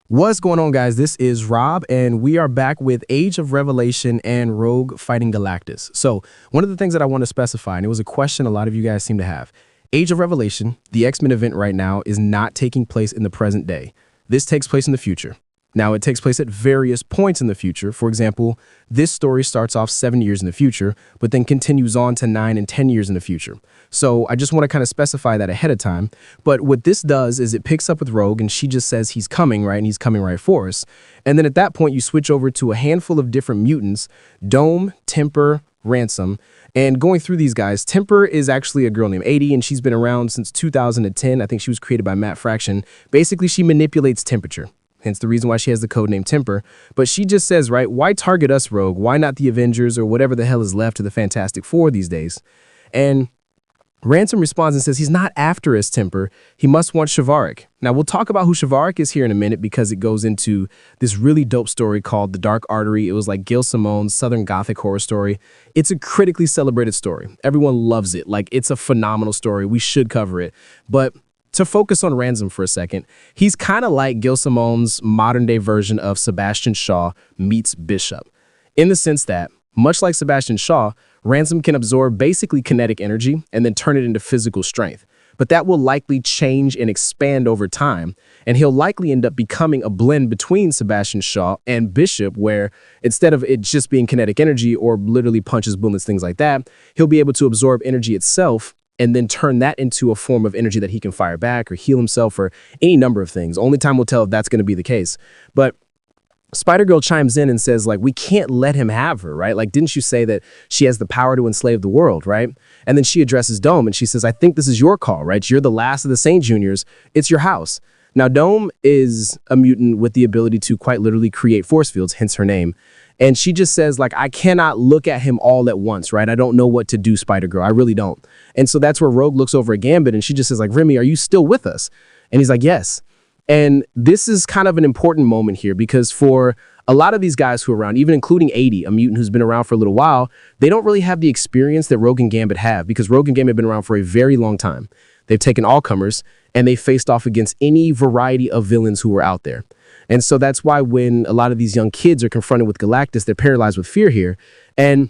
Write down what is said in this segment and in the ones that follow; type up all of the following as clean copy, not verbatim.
What's going on, guys? This is Rob, and we are back with Age of Revelation and Rogue fighting Galactus. So, one of the things that I want to specify, and it was a question a lot of you guys seem to have. Age of Revelation, the X-Men event right now, is not taking place in the present day. This takes place in the future. Now, it takes place at various points in the future. For example, this story starts off 7 years in the future, but then continues on to 9 and 10 years in the future. So I just want to kind of specify that ahead of time. But what this does is it picks up with Rogue, and she just says he's coming, right? And he's coming right for us. And then at that point, you switch over to a handful of different mutants: Dome, Temper, Ransom. And going through these guys, Temper is actually a girl named 80, and she's been around since 2010. I think she was created by Matt Fraction. Basically, she manipulates temperature. Hence the reason why she has the code name Temper. But she just says, right, why target us, Rogue? Why not the Avengers or whatever the hell is left of the Fantastic Four these days? And Ransom responds and says he's not after us, Temper. He must want Shavarik. Now, we'll talk about who Shavarik is here in a minute because it goes into this really dope story called The Dark Artery. It was like Gail Simone's Southern Gothic horror story. It's a critically celebrated story. Everyone loves it. Like, it's a phenomenal story. We should cover it. But to focus on Ransom for a second, he's kind of like Gail Simone's modern-day version of Sebastian Shaw meets Bishop, in the sense that, much like Sebastian Shaw, Ransom can absorb basically kinetic energy and then turn it into physical strength. But that will likely change and expand over time, and he'll likely end up becoming a blend between Sebastian Shaw and Bishop, where instead of it just being kinetic energy or literally punches, bullets, things like that, he'll be able to absorb energy itself and then turn that into a form of energy that he can fire back or heal himself or any number of things. Only time will tell if that's going to be the case. But Spider-Girl chimes in and says, like, we can't let him have her, right? Like, didn't you say that she has the power to enslave the world, right? And then she addresses Dome and she says, I think this is your call, right? You're the last of the Saint Juniors. It's your house. Now, Dome is a mutant with the ability to quite literally create force fields, hence her name. And she just says, like, I cannot look at him all at once, right? I don't know what to do, Spider-Girl. I really don't. And so that's where Rogue looks over at Gambit and she just says, like, Remy, are you still with us? And he's like, yes. And this is kind of an important moment here because for a lot of these guys who are around, even including 80, a mutant who's been around for a little while, they don't really have the experience that Rogue and Gambit have because Rogue and Gambit have been around for a very long time. They've taken all comers and they faced off against any variety of villains who were out there. And so that's why when a lot of these young kids are confronted with Galactus, they're paralyzed with fear here. And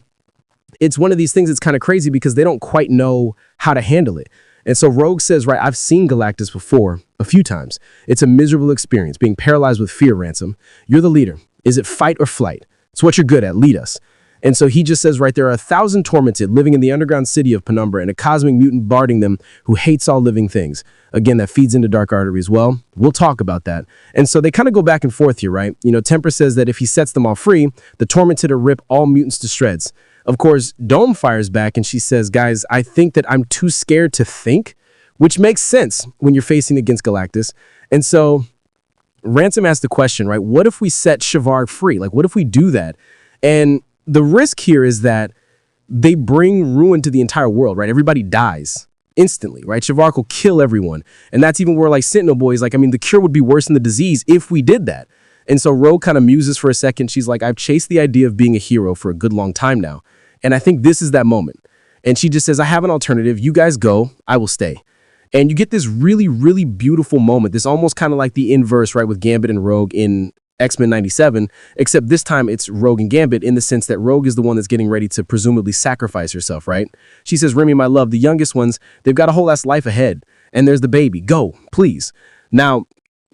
it's one of these things that's kind of crazy because they don't quite know how to handle it. And so Rogue says, right, I've seen Galactus before a few times. It's a miserable experience, being paralyzed with fear, Ransom. You're the leader. Is it fight or flight? It's what you're good at. Lead us. And so he just says, right, there are 1,000 tormented living in the underground city of Penumbra and a cosmic mutant guarding them who hates all living things. Again, that feeds into Dark Artery as well. We'll talk about that. And so they kind of go back and forth here, right? You know, Temper says that if he sets them all free, the tormented will rip all mutants to shreds. Of course, Dome fires back and she says, guys, I think that I'm too scared to think, which makes sense when you're facing against Galactus. And so Ransom asked the question, right? What if we set Shavarik free? Like, what if we do that? And the risk here is that they bring ruin to the entire world, right? Everybody dies instantly, right? Shavarik will kill everyone. And that's even where, like, Sentinel Boy is like, I mean, the cure would be worse than the disease if we did that. And so Rogue kind of muses for a second. She's like, I've chased the idea of being a hero for a good long time now. And I think this is that moment. And she just says, I have an alternative. You guys go. I will stay. And you get this really, really beautiful moment. This almost kind of like the inverse, right, with Gambit and Rogue in X-Men 97, except this time it's Rogue and Gambit in the sense that Rogue is the one that's getting ready to presumably sacrifice herself, right? She says, Remy, my love, the youngest ones, they've got a whole ass life ahead. And there's the baby. Go, please. Now,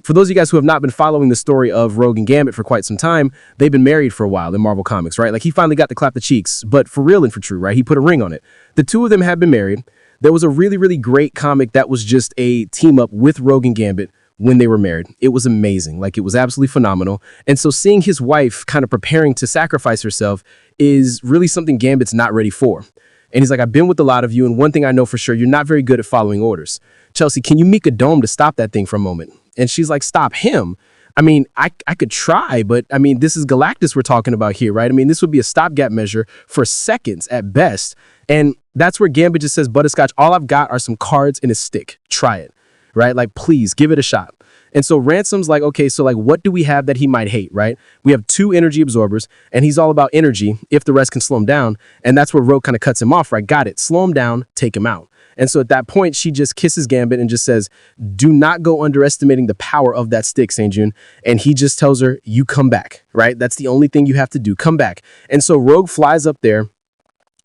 for those of you guys who have not been following the story of Rogue and Gambit for quite some time, they've been married for a while in Marvel Comics, right? Like, he finally got to clap the cheeks, but for real and for true, right? He put a ring on it. The two of them have been married. There was a really, really great comic that was just a team up with Rogue and Gambit when they were married. It was amazing. Like, it was absolutely phenomenal. And so seeing his wife kind of preparing to sacrifice herself is really something Gambit's not ready for. And he's like, I've been with a lot of you, and one thing I know for sure, you're not very good at following orders. Chelsea, can you make a Dome to stop that thing for a moment? And she's like, stop him? I mean, I could try, but I mean, this is Galactus we're talking about here, right? I mean, this would be a stopgap measure for seconds at best. And that's where Gambit just says, Butterscotch, all I've got are some cards and a stick. Try it, right? Like, please give it a shot. And so Ransom's like, okay, so like what do we have that he might hate, right? We have 2 energy absorbers, and he's all about energy if the rest can slow him down. And that's where Rogue kind of cuts him off, right? Got it. Slow him down, take him out. And so at that point, she just kisses Gambit and just says, do not go underestimating the power of that stick, St. June. And he just tells her, you come back, right? That's the only thing you have to do. Come back. And so Rogue flies up there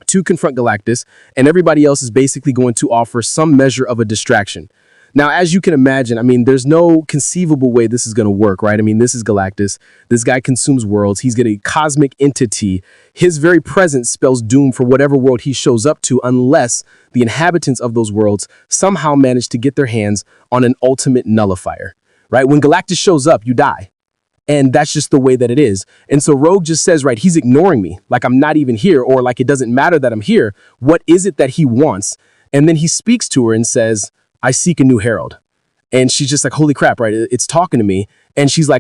to confront Galactus, and everybody else is basically going to offer some measure of a distraction. Now, as you can imagine, I mean, there's no conceivable way this is going to work, right? I mean, this is Galactus. This guy consumes worlds. He's got a cosmic entity. His very presence spells doom for whatever world he shows up to, unless the inhabitants of those worlds somehow manage to get their hands on an ultimate nullifier, right? When Galactus shows up, you die. And that's just the way that it is. And so Rogue just says, right, he's ignoring me, like I'm not even here, or like it doesn't matter that I'm here. What is it that he wants? And then he speaks to her and says, I seek a new herald. And she's just like, holy crap, right? It's talking to me. And she's like,